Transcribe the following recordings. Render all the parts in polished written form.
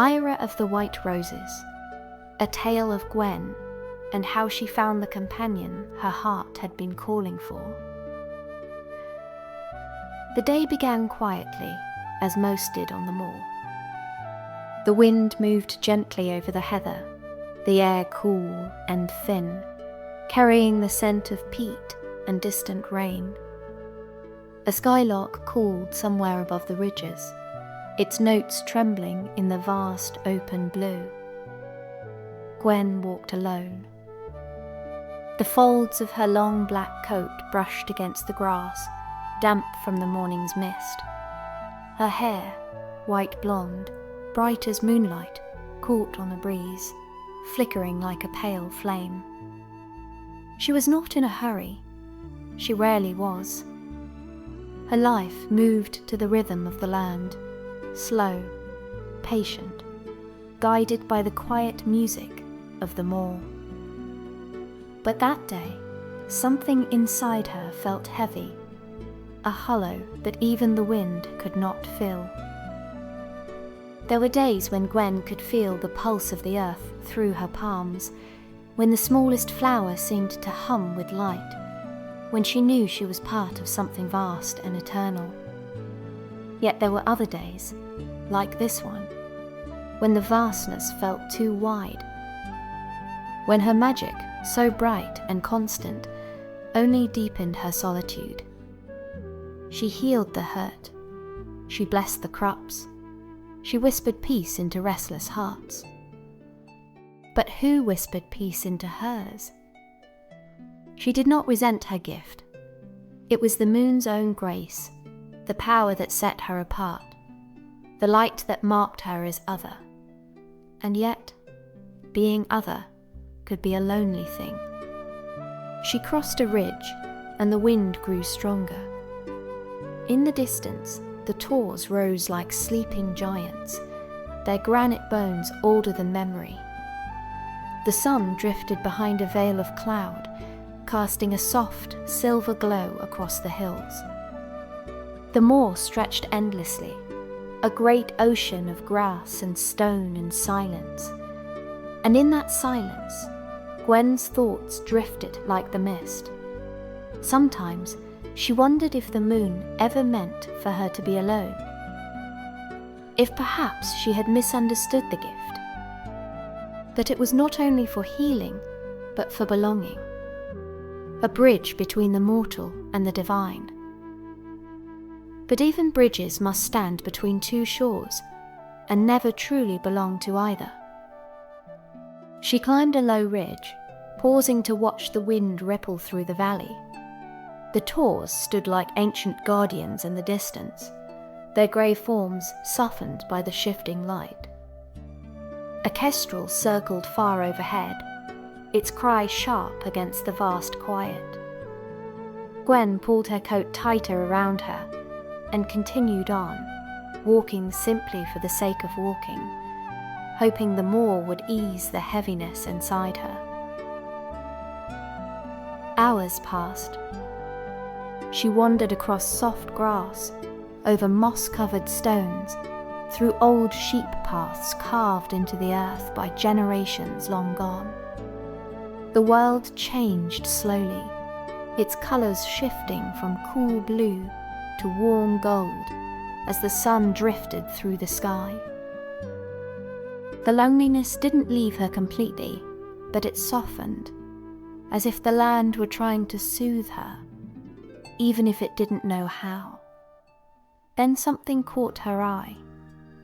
Eira of the White Roses, a tale of Gwen and how she found the companion her heart had been calling for. The day began quietly, as most did on the moor. The wind moved gently over the heather, the air cool and thin, carrying the scent of peat and distant rain. A skylark called somewhere above the ridges, its notes trembling in the vast open blue. Gwen walked alone. The folds of her long black coat brushed against the grass, damp from the morning's mist. Her hair, white blonde, bright as moonlight, caught on the breeze, flickering like a pale flame. She was not in a hurry. She rarely was. Her life moved to the rhythm of the land, slow, patient, guided by the quiet music of the moor. But that day, something inside her felt heavy, a hollow that even the wind could not fill. There were days when Gwen could feel the pulse of the earth through her palms, when the smallest flower seemed to hum with light, when she knew she was part of something vast and eternal. Yet there were other days, like this one, when the vastness felt too wide, when her magic, so bright and constant, only deepened her solitude. She healed the hurt. She blessed the crops. She whispered peace into restless hearts. But who whispered peace into hers? She did not resent her gift. It was the moon's own grace, the power that set her apart, the light that marked her as other. And yet, being other could be a lonely thing. She crossed a ridge, and the wind grew stronger. In the distance, the tors rose like sleeping giants, their granite bones older than memory. The sun drifted behind a veil of cloud, casting a soft, silver glow across the hills. The moor stretched endlessly, a great ocean of grass and stone and silence. And in that silence, Gwen's thoughts drifted like the mist. Sometimes she wondered if the moon ever meant for her to be alone. If perhaps she had misunderstood the gift. That it was not only for healing, but for belonging. A bridge between the mortal and the divine. But even bridges must stand between two shores, and never truly belong to either. She climbed a low ridge, pausing to watch the wind ripple through the valley. The tors stood like ancient guardians in the distance, their grey forms softened by the shifting light. A kestrel circled far overhead, its cry sharp against the vast quiet. Gwen pulled her coat tighter around her and continued on, walking simply for the sake of walking, hoping the moor would ease the heaviness inside her. Hours passed. She wandered across soft grass, over moss-covered stones, through old sheep paths carved into the earth by generations long gone. The world changed slowly, its colours shifting from cool blue to warm gold as the sun drifted through the sky. The loneliness didn't leave her completely, but it softened, as if the land were trying to soothe her, even if it didn't know how. Then something caught her eye,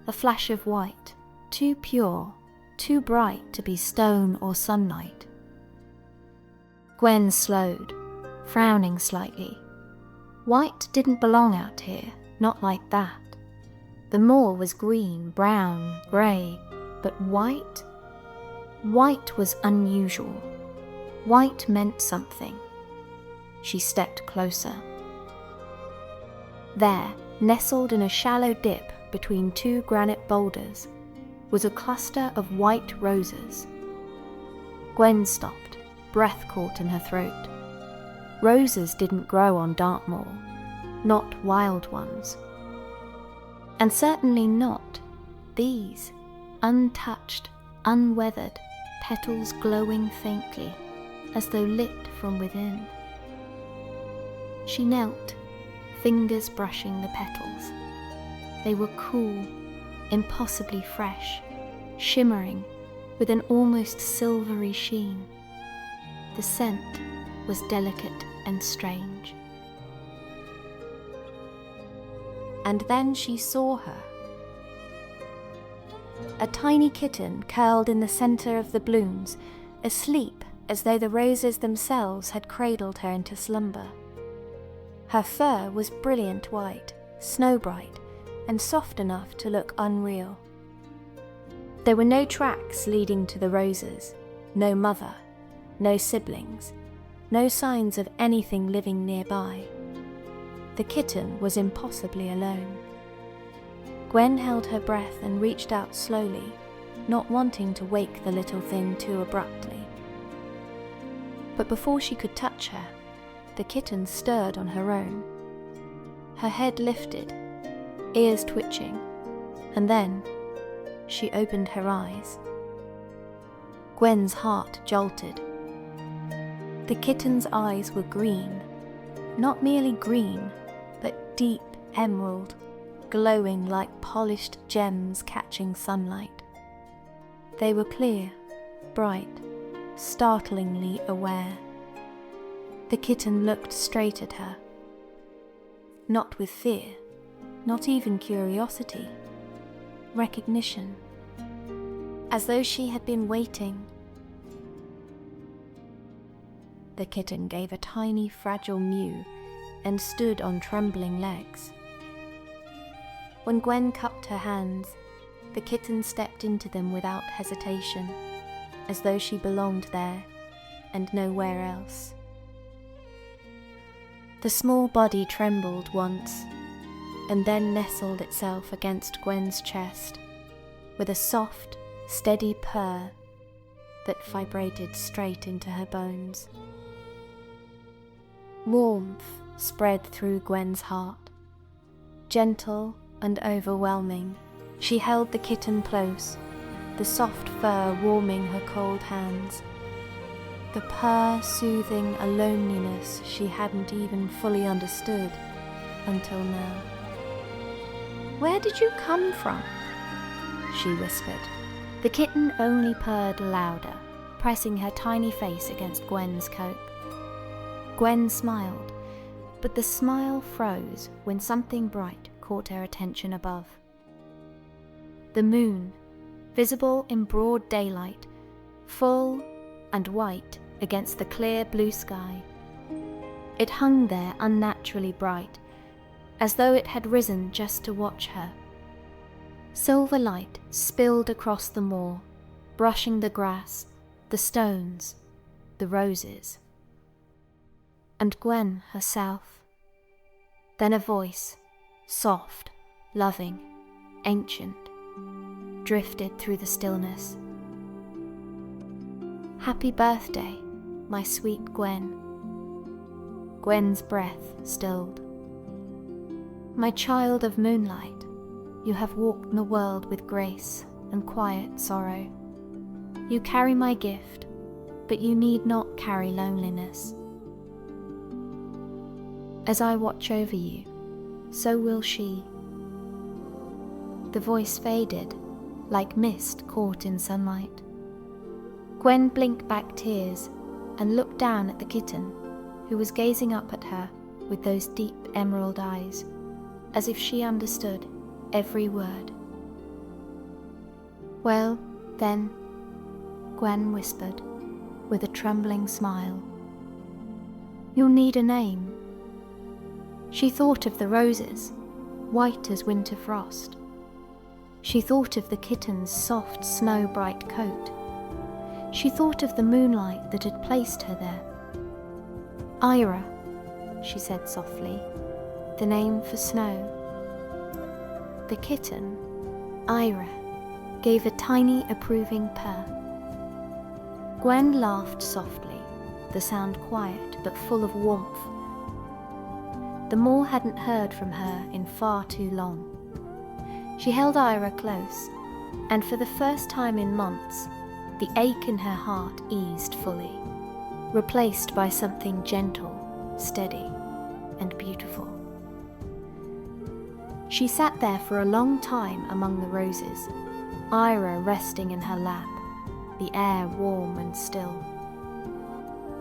a flash of white, too pure, too bright to be stone or sunlight. Gwen slowed, frowning slightly. White didn't belong out here, not like that. The moor was green, brown, grey, but white? White was unusual. White meant something. She stepped closer. There, nestled in a shallow dip between two granite boulders, was a cluster of white roses. Gwen stopped, breath caught in her throat. Roses didn't grow on Dartmoor, not wild ones. And certainly not these, untouched, unweathered, petals glowing faintly, as though lit from within. She knelt, fingers brushing the petals. They were cool, impossibly fresh, shimmering with an almost silvery sheen. The scent was delicate and strange. And then she saw her. A tiny kitten curled in the centre of the blooms, asleep as though the roses themselves had cradled her into slumber. Her fur was brilliant white, snow-bright, and soft enough to look unreal. There were no tracks leading to the roses, no mother, no siblings, no signs of anything living nearby. The kitten was impossibly alone. Gwen held her breath and reached out slowly, not wanting to wake the little thing too abruptly. But before she could touch her, the kitten stirred on her own. Her head lifted, ears twitching, and then she opened her eyes. Gwen's heart jolted. The kitten's eyes were green, not merely green, but deep emerald, glowing like polished gems catching sunlight. They were clear, bright, startlingly aware. The kitten looked straight at her. Not with fear, not even curiosity. Recognition. As though she had been waiting. The kitten gave a tiny, fragile mew and stood on trembling legs. When Gwen cupped her hands, the kitten stepped into them without hesitation, as though she belonged there and nowhere else. The small body trembled once, and then nestled itself against Gwen's chest, with a soft, steady purr that vibrated straight into her bones. Warmth spread through Gwen's heart. Gentle and overwhelming, she held the kitten close, the soft fur warming her cold hands. The purr soothing a loneliness she hadn't even fully understood until now. "Where did you come from?" she whispered. The kitten only purred louder, pressing her tiny face against Gwen's coat. Gwen smiled, but the smile froze when something bright caught her attention above. The moon, visible in broad daylight, full and white against the clear blue sky. It hung there unnaturally bright, as though it had risen just to watch her. Silver light spilled across the moor, brushing the grass, the stones, the roses. And Gwen herself. Then a voice, soft, loving, ancient, drifted through the stillness. "Happy birthday, my sweet Gwen." Gwen's breath stilled. "My child of moonlight, you have walked the world with grace and quiet sorrow. You carry my gift, but you need not carry loneliness. As I watch over you, so will she." The voice faded, like mist caught in sunlight. Gwen blinked back tears and looked down at the kitten, who was gazing up at her with those deep emerald eyes, as if she understood every word. "Well, then," Gwen whispered, with a trembling smile, "you'll need a name." She thought of the roses, white as winter frost. She thought of the kitten's soft, snow-bright coat. She thought of the moonlight that had placed her there. "Eira," she said softly, "the name for snow." The kitten, Eira, gave a tiny approving purr. Gwen laughed softly, the sound quiet but full of warmth. The moor hadn't heard from her in far too long. She held Eira close, and for the first time in months, the ache in her heart eased fully, replaced by something gentle, steady, and beautiful. She sat there for a long time among the roses, Eira resting in her lap, the air warm and still.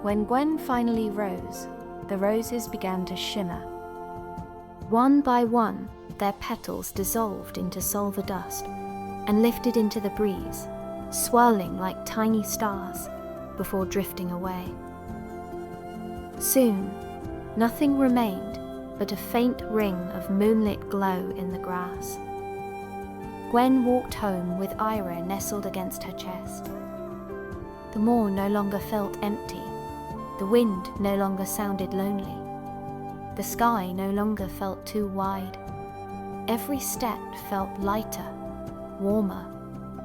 When Gwen finally rose, the roses began to shimmer. One by one, their petals dissolved into sulphur dust and lifted into the breeze, swirling like tiny stars before drifting away. Soon, nothing remained but a faint ring of moonlit glow in the grass. Gwen walked home with Eira nestled against her chest. The moor no longer felt empty. The wind no longer sounded lonely. The sky no longer felt too wide. Every step felt lighter, warmer,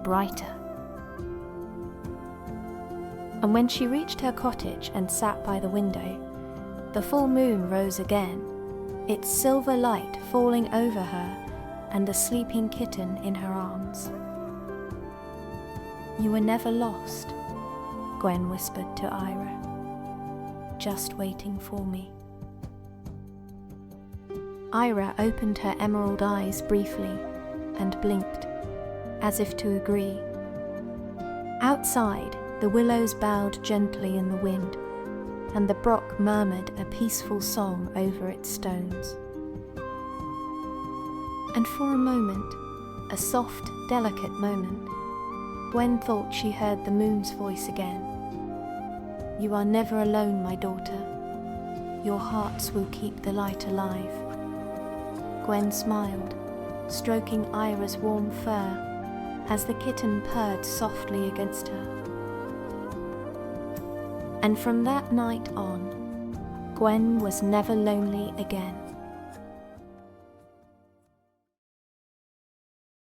brighter. And when she reached her cottage and sat by the window, the full moon rose again, its silver light falling over her and the sleeping kitten in her arms. "You were never lost," Gwen whispered to Eira, "just waiting for me." Eira opened her emerald eyes briefly and blinked, as if to agree. Outside, the willows bowed gently in the wind, and the brook murmured a peaceful song over its stones. And for a moment, a soft, delicate moment, Gwen thought she heard the moon's voice again. "You are never alone, my daughter. Your hearts will keep the light alive." Gwen smiled, stroking Eira's warm fur as the kitten purred softly against her. And from that night on, Gwen was never lonely again.